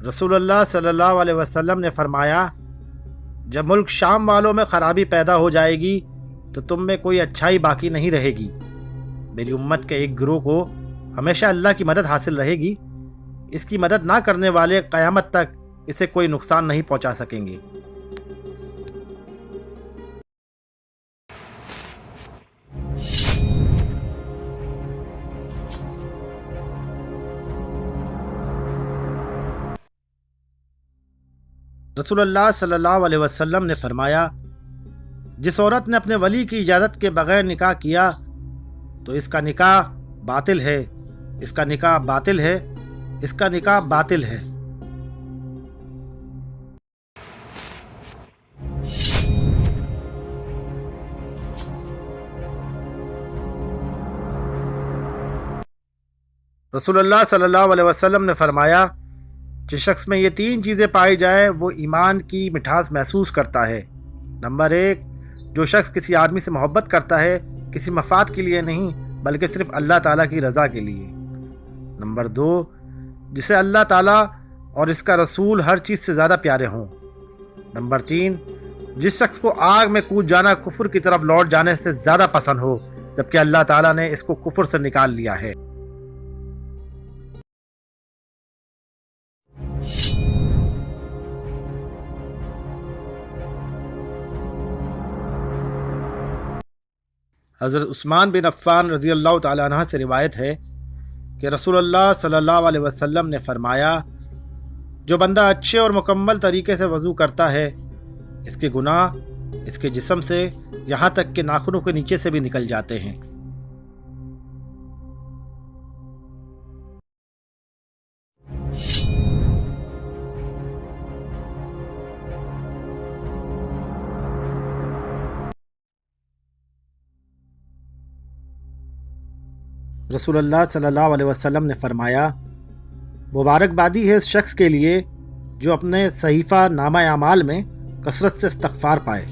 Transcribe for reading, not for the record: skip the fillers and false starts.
رسول اللہ صلی اللہ علیہ وسلم نے فرمایا، جب ملک شام والوں میں خرابی پیدا ہو جائے گی تو تم میں کوئی اچھائی باقی نہیں رہے گی۔ میری امت کے ایک گروہ کو ہمیشہ اللہ کی مدد حاصل رہے گی، اس کی مدد نہ کرنے والے قیامت تک اسے کوئی نقصان نہیں پہنچا سکیں گے۔ رسول اللہ صلی اللہ علیہ وسلم نے فرمایا، جس عورت نے اپنے ولی کی اجازت کے بغیر نکاح کیا تو اس کا نکاح باطل ہے، اس کا نکاح باطل ہے، اس کا نکاح باطل ہے۔ رسول اللہ صلی اللہ علیہ وسلم نے فرمایا، جس شخص میں یہ 3 چیزیں پائی جائے وہ ایمان کی مٹھاس محسوس کرتا ہے۔ نمبر 1، جو شخص کسی آدمی سے محبت کرتا ہے کسی مفاد کے لیے نہیں بلکہ صرف اللہ تعالیٰ کی رضا کے لیے۔ نمبر 2، جسے اللہ تعالیٰ اور اس کا رسول ہر چیز سے زیادہ پیارے ہوں۔ نمبر 3، جس شخص کو آگ میں کود جانا کفر کی طرف لوٹ جانے سے زیادہ پسند ہو جبکہ اللہ تعالیٰ نے اس کو کفر سے نکال لیا ہے۔ حضرت عثمان بن عفان رضی اللہ تعالیٰ عنہ سے روایت ہے کہ رسول اللہ صلی اللہ علیہ وسلم نے فرمایا، جو بندہ اچھے اور مکمل طریقے سے وضو کرتا ہے اس کے گناہ اس کے جسم سے یہاں تک کہ ناخنوں کے نیچے سے بھی نکل جاتے ہیں۔ رسول اللہ صلی اللہ علیہ وسلم نے فرمایا، مبارکبادی ہے اس شخص کے لیے جو اپنے صحیفہ نامہ اعمال میں کثرت سے استغفار پائے۔